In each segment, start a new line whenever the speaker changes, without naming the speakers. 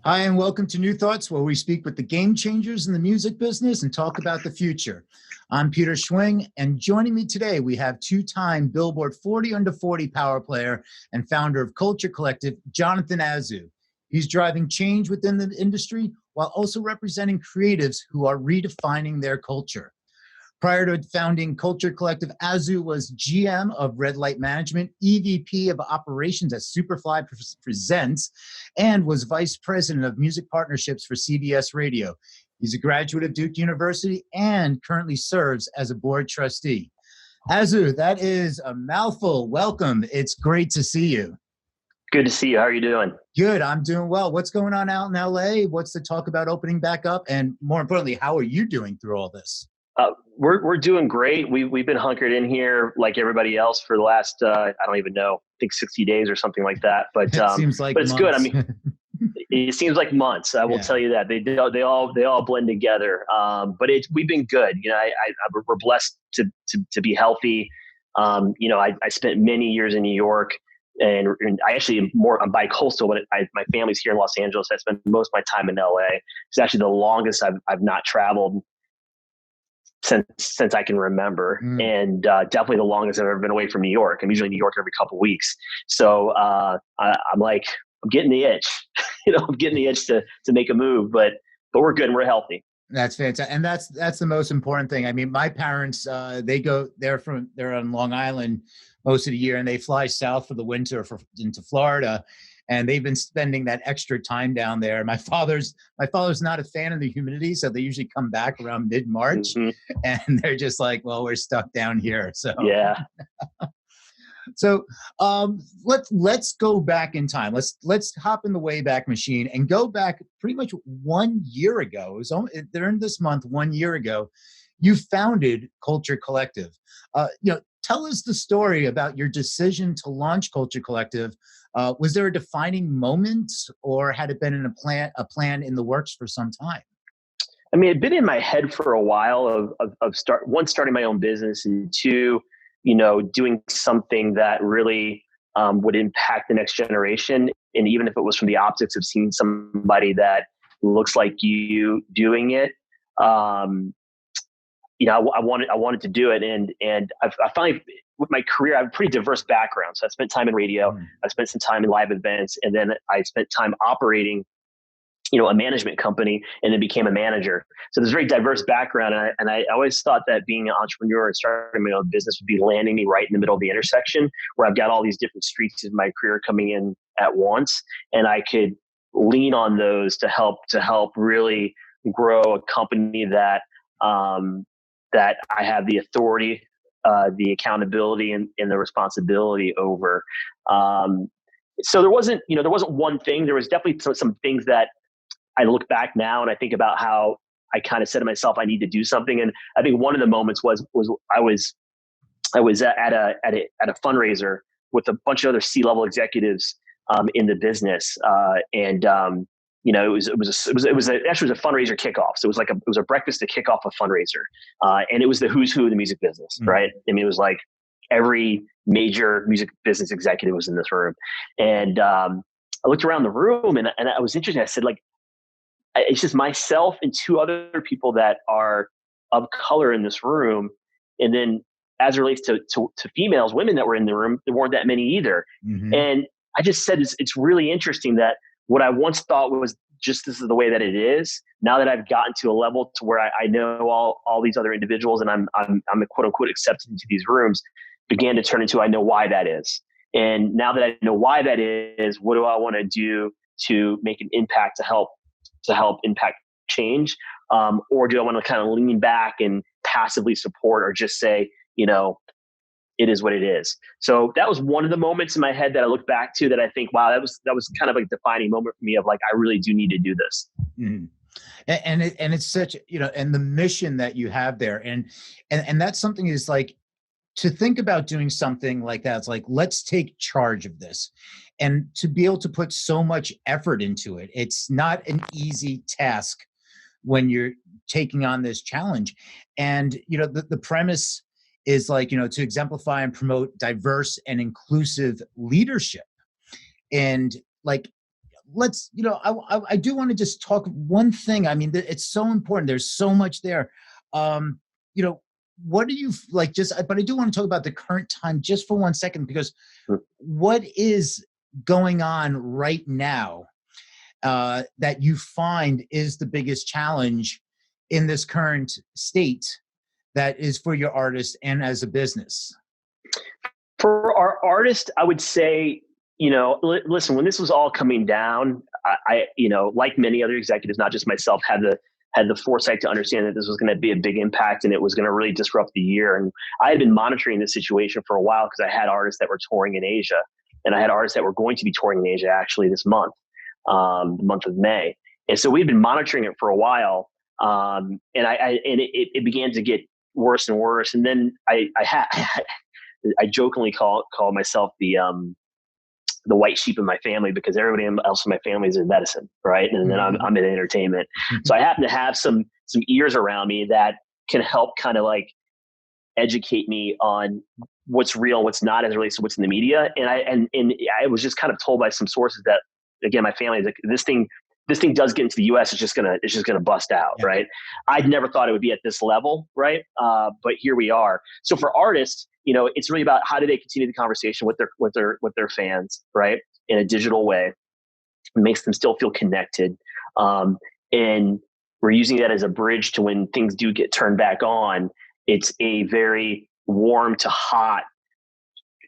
Hi, and welcome to New Thoughts, where we speak with the game changers in the music business and talk about the future. I'm Peter Schwinge, and joining me today, we have two-time Billboard 40 Under 40 power player and founder of Culture Collective, Jonathan Azu. He's driving change within the industry while also representing creatives who are redefining their culture. Prior to founding Culture Collective, Azu was GM of Red Light Management, EVP of Operations at Superfly Presents, and was Vice President of Music Partnerships for CBS Radio. He's a graduate of Duke University and currently serves as a board trustee. Azu, that is a mouthful. Welcome. It's great to see you.
Good to see you. How are you doing?
Good. I'm doing well. What's going on out in LA? What's the talk about opening back up? And more importantly, how are you doing through all this?
We're doing great. We've been hunkered in here like everybody else for the last I don't even know, I think 60 days or something like that. But
it seems like
but it's
months.
Good. I mean, it seems like months. I will tell you that they all blend together. But we've been good. You know, we're blessed to be healthy. You know, I spent many years in New York, and I actually I'm bi-coastal, but my family's here in Los Angeles. I spent most of my time in LA. It's actually the longest I've not traveled since I can remember, and definitely the longest I've ever been away from New York. I'm usually in New York every couple of weeks, so I'm getting the itch. You know, I'm getting the itch to make a move, but we're good and we're healthy.
That's fantastic, and that's the most important thing. I mean, my parents they're on Long Island most of the year, and they fly south for the winter into Florida. And they've been spending that extra time down there. My father's not a fan of the humidity, so they usually come back around mid-March, and they're just like, "Well, we're stuck down here." So
yeah.
So let's go back in time. Let's hop in the Wayback Machine and go back pretty much 1 year ago. It was during this month 1 year ago. You founded Culture Collective. Tell us the story about your decision to launch Culture Collective. Was there a defining moment, or had it been in a plan in the works for some time?
I mean, it'd been in my head for a while of starting my own business, and two, you know, doing something that really would impact the next generation. And even if it was from the optics of seeing somebody that looks like you doing it, you know, I wanted to do it. And I finally, with my career, I have a pretty diverse background. So I spent time in radio, I spent some time in live events, and then I spent time operating, you know, a management company, and then became a manager. So there's a very diverse background. And I always thought that being an entrepreneur and starting my own business would be landing me right in the middle of the intersection, where I've got all these different streaks of my career coming in at once. And I could lean on those to help really grow a company that I have the authority, the accountability, and the responsibility over. So there wasn't one thing. There was definitely some things that I look back now and I think about how I kind of said to myself, I need to do something. And I think one of the moments was I was at a fundraiser with a bunch of other C-level executives in the business, and you know, it was a fundraiser kickoff. So it was a breakfast to kick off a fundraiser, and it was the who's who of the music business, right? I mean, it was like every major music business executive was in this room, and I looked around the room, and I was interested. I said, like, it's just myself and two other people that are of color in this room, and then as it relates to females, women that were in the room, there weren't that many either. And I just said, it's really interesting that what I once thought was just this is the way that it is. Now that I've gotten to a level to where I know all these other individuals, and I'm a quote unquote accepted into these rooms, began to turn into I know why that is. And now that I know why that is, what do I want to do to make an impact to help impact change? Or do I want to kind of lean back and passively support, or just say, you know, it is what it is. So that was one of the moments in my head that I look back to that I think, wow, that was kind of a defining moment for me of like, I really do need to do this.
And it's such, you know, and the mission that you have there, and that's something is like, to think about doing something like that. It's like, let's take charge of this, and to be able to put so much effort into it. It's not an easy task when you're taking on this challenge. And, you know, the premise is like, you know, to exemplify and promote diverse and inclusive leadership. And like, let's, I do want to just talk one thing. I mean, it's so important. There's so much there. You know, what do you like but I do want to talk about the current time just for 1 second, because what is going on right now that you find is the biggest challenge in this current state that is for your artist and as a business?
For our artist, I would say, listen, when this was all coming down, I like many other executives, not just myself, had the foresight to understand that this was going to be a big impact and it was going to really disrupt the year. And I had been monitoring this situation for a while because I had artists that were touring in Asia, and I had artists that were going to be touring in Asia actually this month, the month of May. And so we'd been monitoring it for a while. And it began to get worse and worse. And then I jokingly call myself the white sheep in my family, because everybody else in my family is in medicine, right? And then I'm in entertainment. So I happen to have some ears around me that can help kind of like educate me on what's real, what's not, as it relates to what's in the media. And I was just kind of told by some sources that, again, my family is like, this thing does get into the US, it's just gonna bust out, yeah. Right? I'd never thought it would be at this level, right? But here we are. So for artists, it's really about how do they continue the conversation with their fans, right? In a digital way. It makes them still feel connected. And we're using that as a bridge to when things do get turned back on. It's a very warm to hot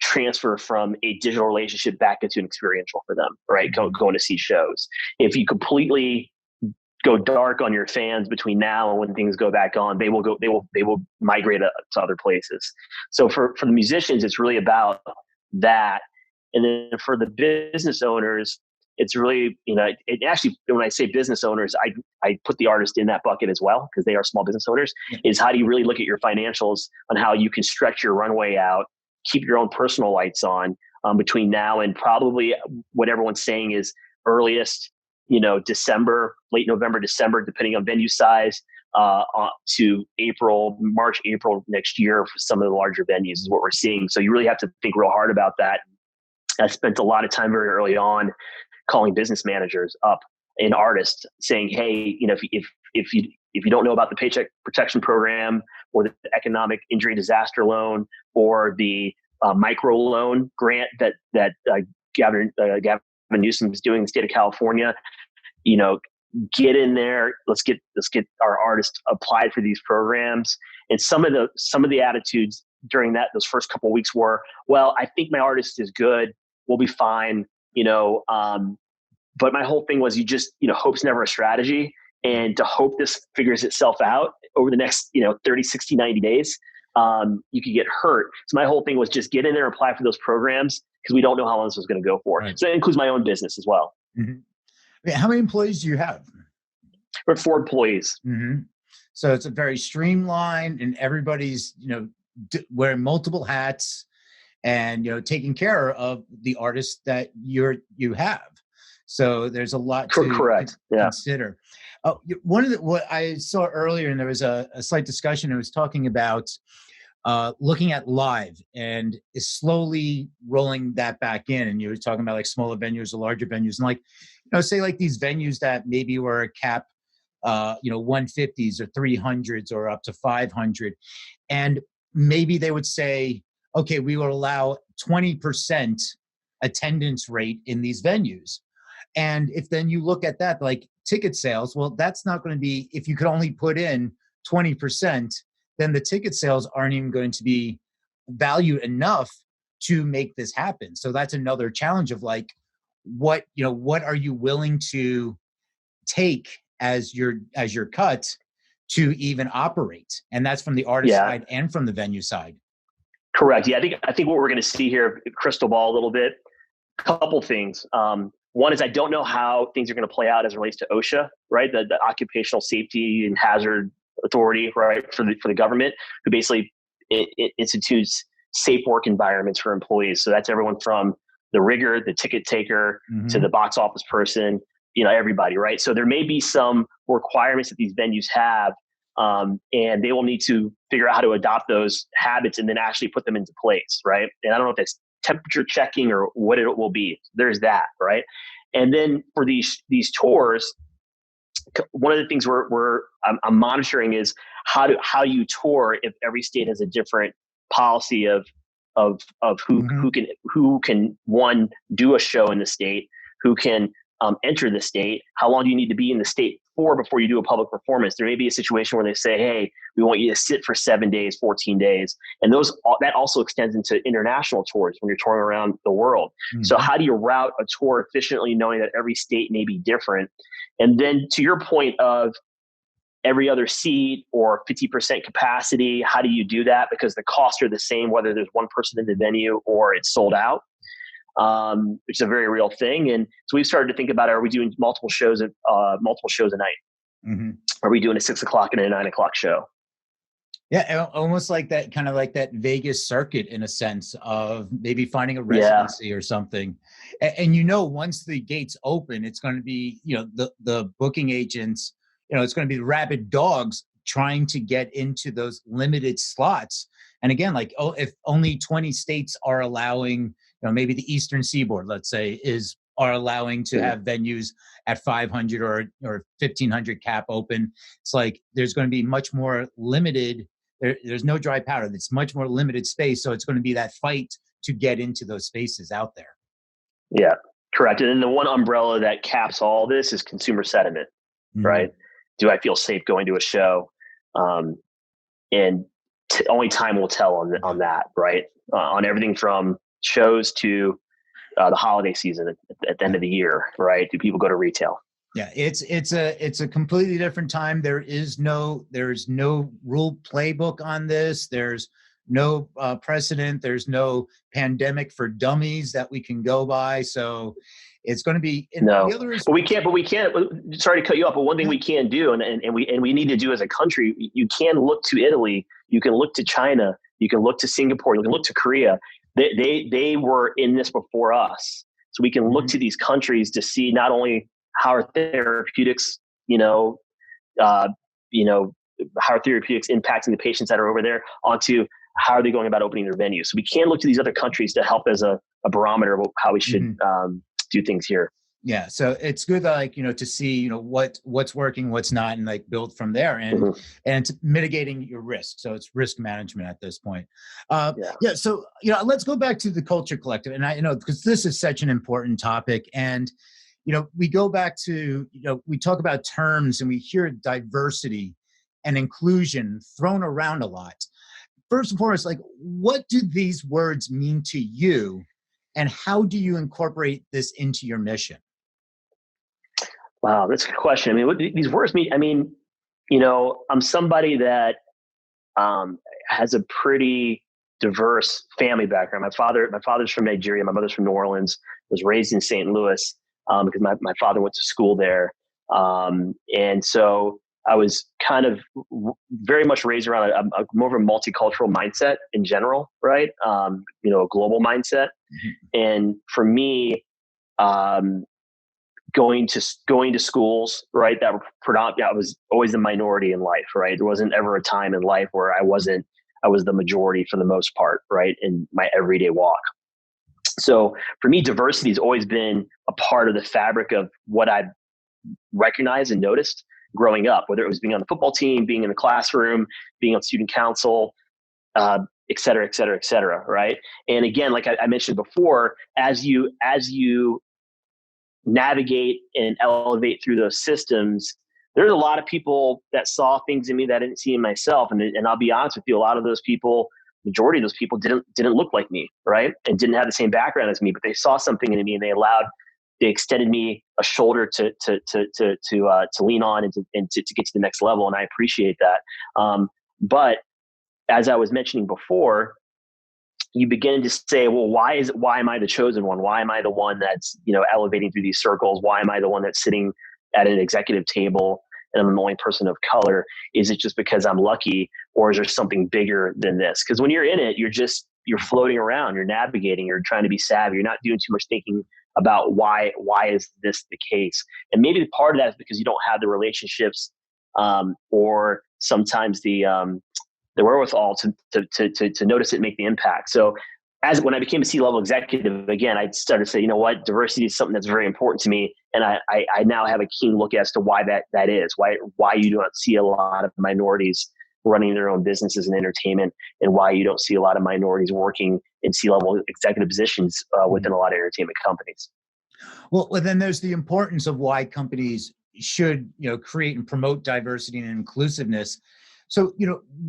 transfer from a digital relationship back into an experiential for them, right? Going to see shows. If you completely go dark on your fans between now and when things go back on, they will migrate to other places. So for the musicians, it's really about that. And then for the business owners, it's really, it actually, when I say business owners, I put the artist in that bucket as well, because they are small business owners, is how do you really look at your financials on how you can stretch your runway out, keep your own personal lights on between now and probably what everyone's saying is earliest, December, late November, December, depending on venue size, to March, April next year for some of the larger venues is what we're seeing. So you really have to think real hard about that. I spent a lot of time very early on calling business managers up and artists saying, hey, if you don't know about the Paycheck Protection Program or the Economic Injury Disaster Loan or the micro loan grant that Gavin Newsom is doing in the state of California, get in there. Let's get our artists applied for these programs. And some of the attitudes during those first couple of weeks were, well, I think my artist is good. We'll be fine. But my whole thing was, hope's never a strategy. And to hope this figures itself out over the next, 30, 60, 90 days, you could get hurt. So my whole thing was just get in there and apply for those programs, because we don't know how long this was going to go for. Right. So that includes my own business as well.
Mm-hmm. I mean, how many employees do you have?
We're 4 employees.
Mm-hmm. So it's a very streamlined, and everybody's, wearing multiple hats and, taking care of the artists that you have. So there's a lot to consider. What I saw earlier, and there was a slight discussion, it was talking about looking at live and is slowly rolling that back in. And you were talking about like smaller venues or larger venues, and like, say like these venues that maybe were a cap, 150s or 300s or up to 500. And maybe they would say, okay, we will allow 20% attendance rate in these venues. And if then you look at that, like ticket sales, well, that's not going to be, if you could only put in 20%, then the ticket sales aren't even going to be valued enough to make this happen. So that's another challenge of like, what are you willing to take as your cut to even operate? And that's from the artist side and from the venue side.
Correct. Yeah, I think what we're going to see here, crystal ball a little bit, couple things. One is I don't know how things are going to play out as it relates to OSHA, right? The Occupational Safety and Hazard Authority, right, for the government, who basically institutes safe work environments for employees. So that's everyone from the rigger, the ticket taker, to the box office person, everybody, right? So there may be some requirements that these venues have, and they will need to figure out how to adopt those habits and then actually put them into place, right? And I don't know if that's temperature checking or what it will be. There's that, right? And then for these tours, one of the things I'm monitoring is how you tour if every state has a different policy of who can one do a show in the state, who can enter the state, how long do you need to be in the state for before you do a public performance. There may be a situation where they say, hey, we want you to sit for 7 days, 14 days. And that also extends into international tours when you're touring around the world. Mm-hmm. So how do you route a tour efficiently, knowing that every state may be different? And then to your point of every other seat or 50% capacity, how do you do that? Because the costs are the same, whether there's one person in the venue or it's sold out, which is a very real thing. And so we've started to think about, are we doing multiple shows a night? Mm-hmm. Are we doing a 6 o'clock and a 9 o'clock show?
Yeah, almost like that, kind of like that Vegas circuit in a sense of maybe finding a residency or something. And once the gates open, it's going to be, the booking agents, it's going to be the rabid dogs trying to get into those limited slots. And again, if only 20 states are allowing, maybe the Eastern Seaboard, let's say, are allowing to have venues at 500 or 1,500 cap open. It's like there's going to be much more limited. There's no dry powder. It's much more limited space. So it's going to be that fight to get into those spaces out there. Yeah,
correct. And then the one umbrella that caps all this is consumer sentiment, right? Do I feel safe going to a show? And only time will tell on that, right? On everything from shows to the holiday season at the end of the year, right? Do people go to retail?
Yeah, it's a completely different time. There's no rule playbook on this. There's no precedent. There's no pandemic for dummies that we can go by. So it's going to be
but we can't. Sorry to cut you off, but one thing we can do, and we need to do as a country, you can look to Italy, you can look to China, you can look to Singapore, you can look to Korea. They were in this before us, so we can look to these countries to see not only how are therapeutics, how are therapeutics impacting the patients that are over there, onto how are they going about opening their venues. So we can look to these other countries to help as a barometer of how we should do things here.
Yeah. So it's good, to see, what's working, what's not, and build from there and it's mitigating your risk. So it's risk management at this point. So, let's go back to the Culture Collective. And because this is such an important topic, and, we go back to, we talk about terms and we hear diversity and inclusion thrown around a lot. First and foremost, what do these words mean to you, and how do you incorporate this into your mission?
Wow, that's a good question. I mean, what these words mean? I mean, I'm somebody that has a pretty diverse family background. My father's from Nigeria. My mother's from New Orleans. Was raised in St. Louis because my father went to school there, and so I was kind of very much raised around a more of a multicultural mindset in general, right? A global mindset. And for me, going to schools, right, that were predominantly, I was always the minority in life, right? There wasn't ever a time in life where I was the majority for the most part, right, in my everyday walk. So for me, diversity has always been a part of the fabric of what I recognized and noticed growing up, whether it was being on the football team, being in the classroom, being on student council, et cetera, et cetera, et cetera, right? And again, like I mentioned before, as you navigate and elevate through those systems, there's a lot of people that saw things in me that I didn't see in myself. And I'll be honest with you, a lot of those people, majority of those people didn't look like me, right? And didn't have the same background as me, but they saw something in me and they extended me a shoulder to lean on and to get to the next level. And I appreciate that. But as I was mentioning before, you begin to say, well, why am I the chosen one? Why am I the one that's, elevating through these circles? Why am I the one that's sitting at an executive table and I'm the only person of color? Is it just because I'm lucky, or is there something bigger than this? Because when you're in it, you're floating around, you're navigating, you're trying to be savvy. You're not doing too much thinking about why is this the case? And maybe part of that is because you don't have the relationships, or sometimes the wherewithal to notice it, make the impact. So when I became a C-level executive, again, I started to say, you know what, diversity is something that's very important to me. And I now have a keen look as to why that is, why you don't see a lot of minorities running their own businesses in entertainment, and why you don't see a lot of minorities working in C-level executive positions within a lot of entertainment companies.
Well, then there's the importance of why companies should, create and promote diversity and inclusiveness. So,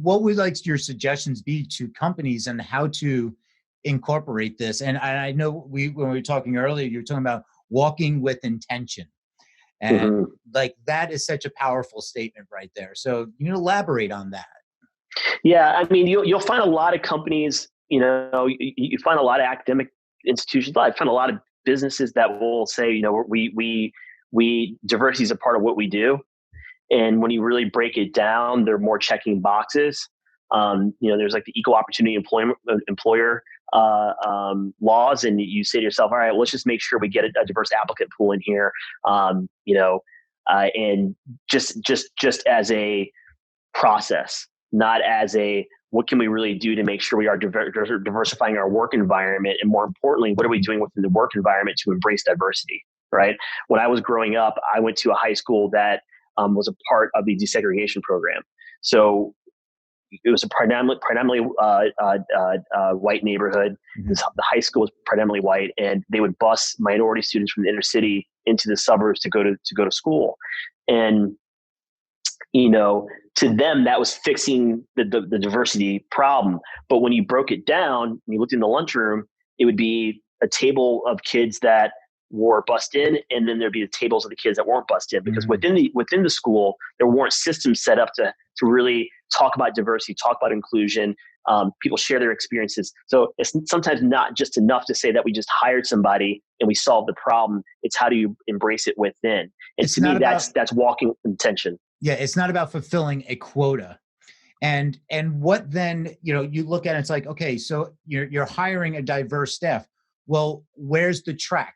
what would your suggestions be to companies and how to incorporate this? And I know when we were talking earlier, you were talking about walking with intention. And that is such a powerful statement right there. So you elaborate on that.
Yeah. I mean, you'll find a lot of companies, you find a lot of academic institutions. I find a lot of businesses that will say, we diversity is a part of what we do. And when you really break it down, they're more checking boxes. There's like the equal opportunity employer laws, and you say to yourself, all right, let's just make sure we get a diverse applicant pool in here. And just as a process, not as a, what can we really do to make sure we are diversifying our work environment? And more importantly, what are we doing within the work environment to embrace diversity, right? When I was growing up, I went to a high school that was a part of the desegregation program. So it was a predominantly white neighborhood. The high school was predominantly white, and they would bus minority students from the inner city into the suburbs to go to school. And to them, that was fixing the diversity problem. But when you broke it down, when you looked in the lunchroom, it would be a table of kids that were bussed in, and then there'd be the tables of the kids that weren't bussed in, because within the school, there weren't systems set up to really talk about diversity, talk about inclusion. People share their experiences. So it's sometimes not just enough to say that we just hired somebody and we solved the problem. It's how do you embrace it within? And to me, that's walking intention.
Yeah, it's not about fulfilling a quota. And what then, you look at it, it's like, okay, so you're hiring a diverse staff. Well, where's the track?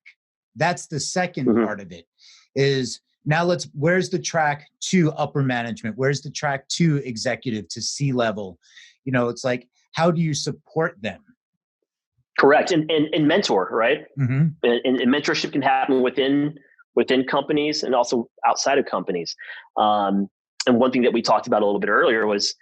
That's the second part of it, is now where's the track to upper management? Where's the track to executive, to C-level? It's like, how do you support them?
Correct. And mentor, right? And mentorship can happen within companies and also outside of companies. And one thing that we talked about a little bit earlier was,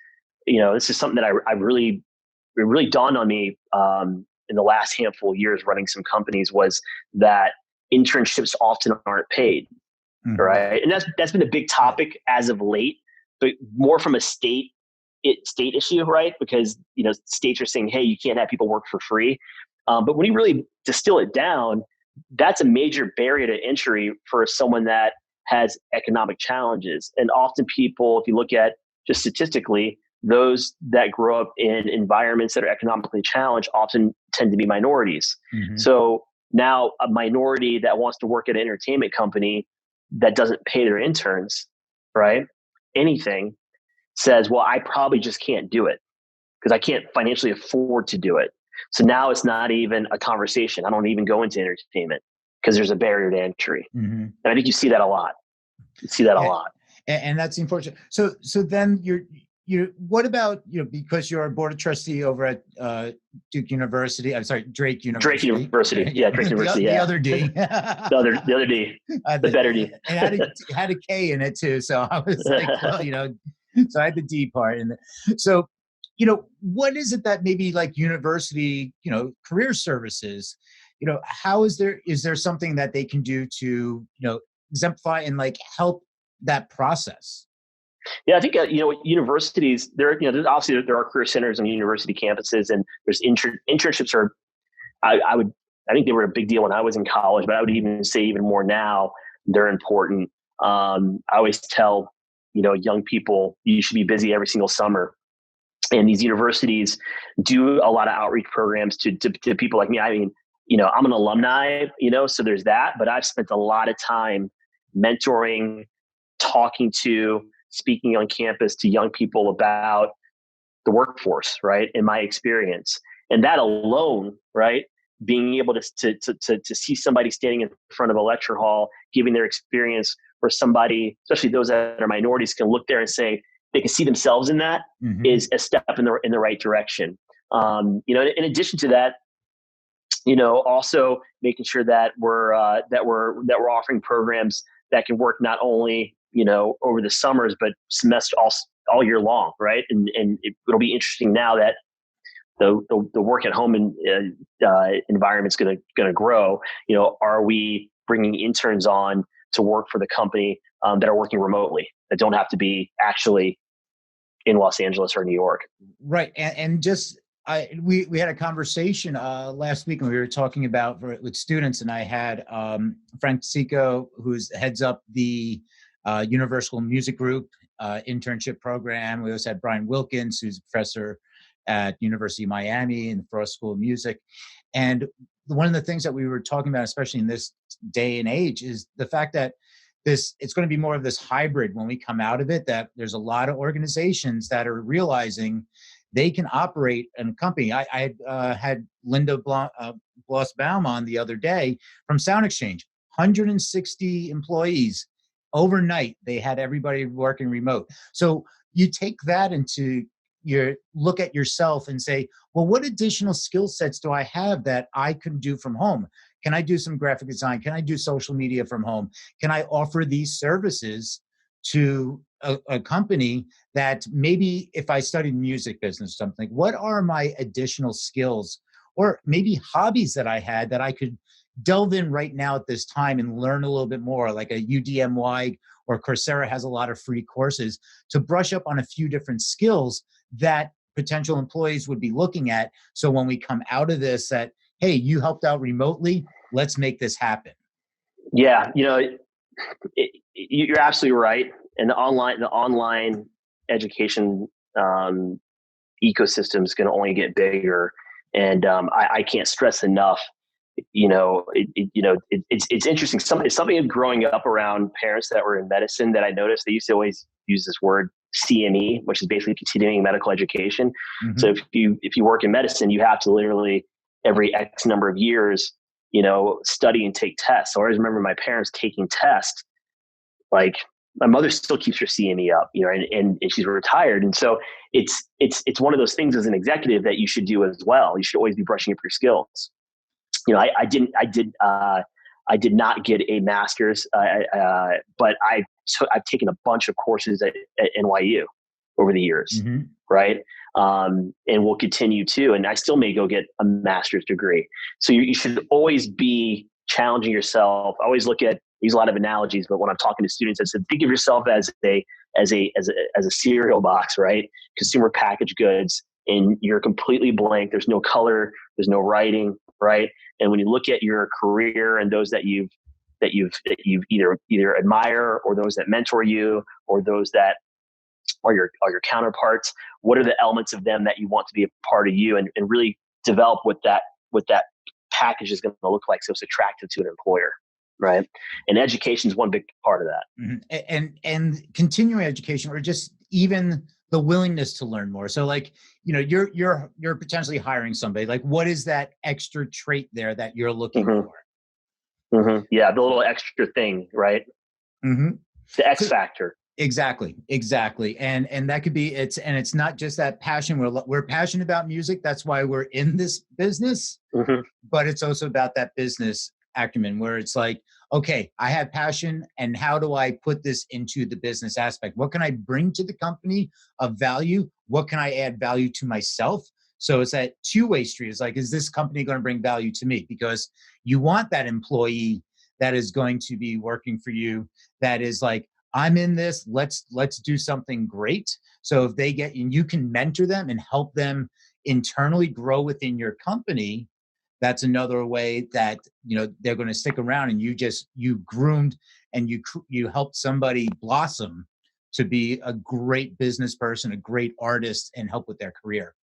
this is something that it really dawned on me in the last handful of years running some companies, was that internships often aren't paid, right? And that's been a big topic as of late, but more from a state issue, right? Because states are saying, hey, you can't have people work for free. But when you really distill it down, that's a major barrier to entry for someone that has economic challenges. And often people, if you look at just statistically, those that grow up in environments that are economically challenged often tend to be minorities. So now a minority that wants to work at an entertainment company that doesn't pay their interns, right, anything, says, well, I probably just can't do it because I can't financially afford to do it. So now it's not even a conversation. I don't even go into entertainment because there's a barrier to entry. And I think you see that a lot. A lot.
And that's unfortunate. So then what about, because you're a board of trustee over at Drake University.
Drake University.
Okay.
Yeah, Drake University.
The other D.
the other D. The better D.
It had a K in it too. So I was like, well, so I had the D part. And so, what is it that maybe like university, career services, how is there something that they can do to, exemplify and help that process?
Yeah, I think universities. There obviously there are career centers on university campuses, and there's internships. I think they were a big deal when I was in college, but I would even say even more now they're important. I always tell young people, you should be busy every single summer, and these universities do a lot of outreach programs to people like me. I mean, I'm an alumni, so there's that, but I've spent a lot of time mentoring, talking to, speaking on campus to young people about the workforce, right? In my experience. And that alone, right? Being able to see somebody standing in front of a lecture hall, giving their experience, where somebody, especially those that are minorities, can look there and say they can see themselves in that, is a step in the right direction. In addition to that, Also making sure that we're offering programs that can work not only over the summers but semester all year long, right? And it'll be interesting now that the work at home environment's going to grow. Are we bringing interns on to work for the company that are working remotely, that don't have to be actually in Los Angeles or New York?
Right, and just we had a conversation last week, and we were talking about with students, and I had Francisco, who's heads up the Universal Music Group internship program. We also had Brian Wilkins, who's a professor at University of Miami in the Frost School of Music. And one of the things that we were talking about, especially in this day and age, is the fact that it's going to be more of this hybrid when we come out of it, that there's a lot of organizations that are realizing they can operate in a company. I had Linda Bloss-Baum on the other day from Sound Exchange, 160 employees. Overnight, they had everybody working remote. So you take that into look at yourself and say, well, what additional skill sets do I have that I can do from home? Can I do some graphic design? Can I do social media from home? Can I offer these services to a company that maybe if I studied music business or something, what are my additional skills or maybe hobbies that I had that I could delve in right now at this time and learn a little bit more, like a UDMY or Coursera has a lot of free courses to brush up on a few different skills that potential employees would be looking at. So when we come out of this, that, hey, you helped out remotely, let's make this happen.
Yeah, you're absolutely right. And the online education ecosystem is going to only get bigger. And I can't stress enough. It's interesting. It's something growing up around parents that were in medicine that I noticed. They used to always use this word CME, which is basically continuing medical education. Mm-hmm. So if you work in medicine, you have to literally every X number of years, study and take tests. So I always remember my parents taking tests. Like my mother still keeps her CME up, and she's retired. And so it's one of those things as an executive that you should do as well. You should always be brushing up your skills. I did not get a master's, but I've taken a bunch of courses at NYU over the years, mm-hmm. right? And will continue to, and I still may go get a master's degree. So you should always be challenging yourself. I always use a lot of analogies, but when I'm talking to students, I said, think of yourself as a cereal box, right? Consumer packaged goods, and you're completely blank. There's no color, there's no writing, right? And when you look at your career and those that you've either admire or those that mentor you or those that are your counterparts, what are the elements of them that you want to be a part of you, and really develop what that package is going to look like so it's attractive to an employer, right? And education is one big part of that.
Mm-hmm. And continuing education, or just even the willingness to learn more. So like, you're potentially hiring somebody, like what is that extra trait there that you're looking mm-hmm. for?
Mm-hmm. Yeah. The little extra thing, right? Mm-hmm. The X factor.
Exactly. And that could be, it's not just that passion. We're passionate about music. That's why we're in this business, mm-hmm. but it's also about that business acumen where it's like, okay, I have passion, and how do I put this into the business aspect? What can I bring to the company of value? What can I add value to myself? So it's that two-way street. It's like, is this company going to bring value to me? Because you want that employee that is going to be working for you, that is like, I'm in this, let's do something great. So if they get, and you can mentor them and help them internally grow within your company, that's another way that, they're going to stick around, and you groomed and you helped somebody blossom to be a great business person, a great artist, and help with their career.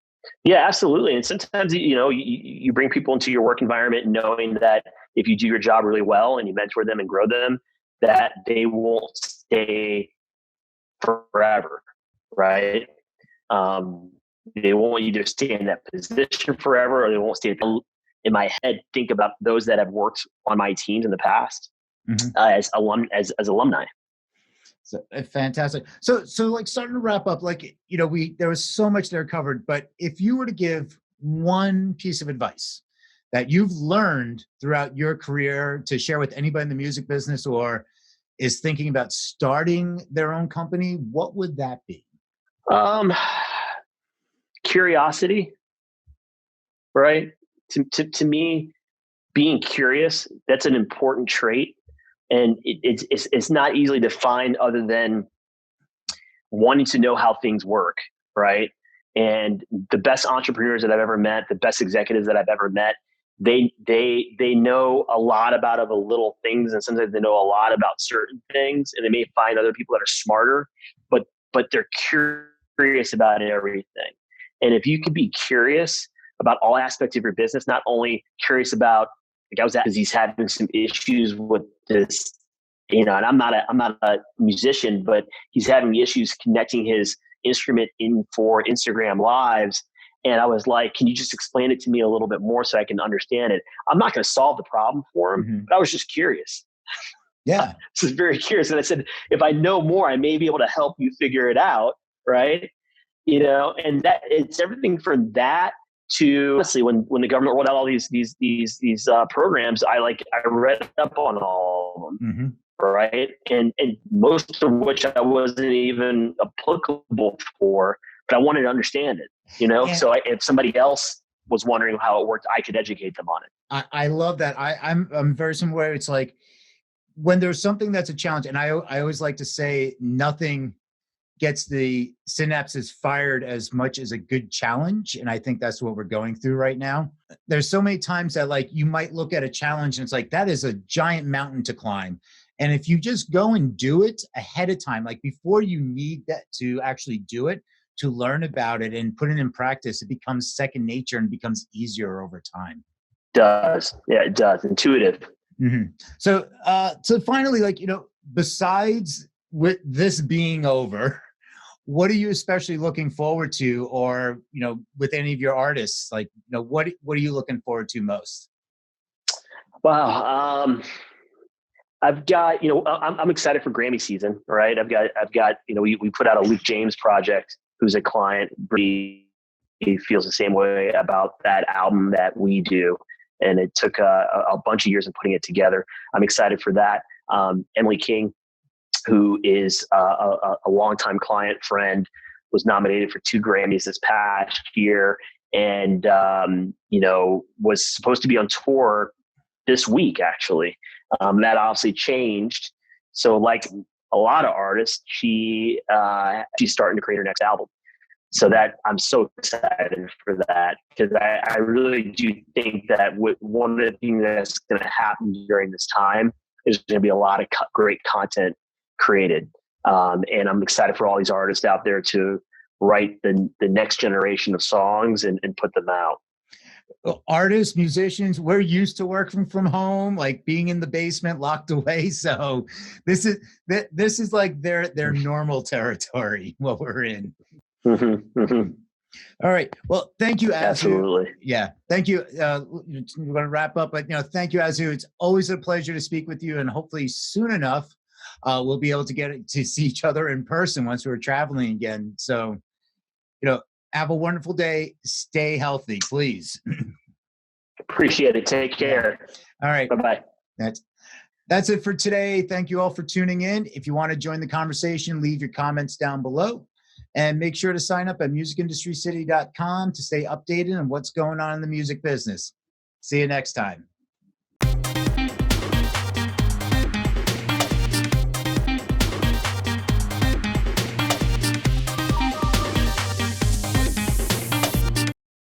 Yeah, absolutely. And sometimes, you bring people into your work environment knowing that if you do your job really well and you mentor them and grow them, that they won't stay forever, right? They won't either stay in that position forever, or they won't stay. In my head, think about those that have worked on my teams in the past, mm-hmm. as alumni.
So fantastic. So like starting to wrap up, like, there was so much there covered, but if you were to give one piece of advice that you've learned throughout your career to share with anybody in the music business or is thinking about starting their own company, what would that be?
Curiosity, right? To me, being curious, that's an important trait. And it's not easily defined other than wanting to know how things work, right? And the best entrepreneurs that I've ever met, the best executives that I've ever met, they know a lot about other little things, and sometimes they know a lot about certain things, and they may find other people that are smarter, but they're curious about everything. And if you could be curious about all aspects of your business, not only curious about, like I was at, because he's having some issues with this, and I'm not a musician, but he's having issues connecting his instrument in for Instagram lives. And I was like, can you just explain it to me a little bit more so I can understand it? I'm not going to solve the problem for him, but I was just curious.
Yeah.
This is very curious. And I said, if I know more, I may be able to help you figure it out. Right. And that it's everything from that to, honestly, when the government rolled out all these programs, I read up on all of them. Right. And most of which I wasn't even applicable for, but I wanted to understand it,
Yeah.
So if somebody else was wondering how it worked, I could educate them on it.
I love that. I'm very similar. It's like when there's something that's a challenge, and I always like to say nothing gets the synapses fired as much as a good challenge. And I think that's what we're going through right now. There's so many times that you might look at a challenge and it's like, that is a giant mountain to climb. And if you just go and do it ahead of time, before you need that to actually do it, to learn about it and put it in practice, it becomes second nature and becomes easier over time.
Does. Yeah, it does. Intuitive.
So finally, besides with this being over, what are you especially looking forward to, or, with any of your artists, what are you looking forward to most?
Wow. I've got, I'm excited for Grammy season, right? I've got, we put out a Luke James project, who's a client. He feels the same way about that album that we do. And it took a bunch of years in putting it together. I'm excited for that. Emily King, who is a longtime client friend, was nominated for 2 Grammys this past year, and was supposed to be on tour this week, actually. That obviously changed. So like a lot of artists, she's starting to create her next album. So that I'm so excited for that, because I really do think that one of the things that's going to happen during this time is going to be a lot of great content created. And I'm excited for all these artists out there to write the next generation of songs and put them out.
Well, artists, musicians, we're used to working from home, being in the basement locked away. So this is like their normal territory, what we're in. All right. Well, thank you, Azu.
Absolutely.
Yeah. Thank you. We're going to wrap up, but thank you, Azu. It's always a pleasure to speak with you, and hopefully soon enough, we'll be able to get to see each other in person once we're traveling again. So, have a wonderful day. Stay healthy, please.
Appreciate it. Take care.
All right.
Bye-bye.
That's it for today. Thank you all for tuning in. If you want to join the conversation, leave your comments down below, and make sure to sign up at musicindustrycity.com to stay updated on what's going on in the music business. See you next time.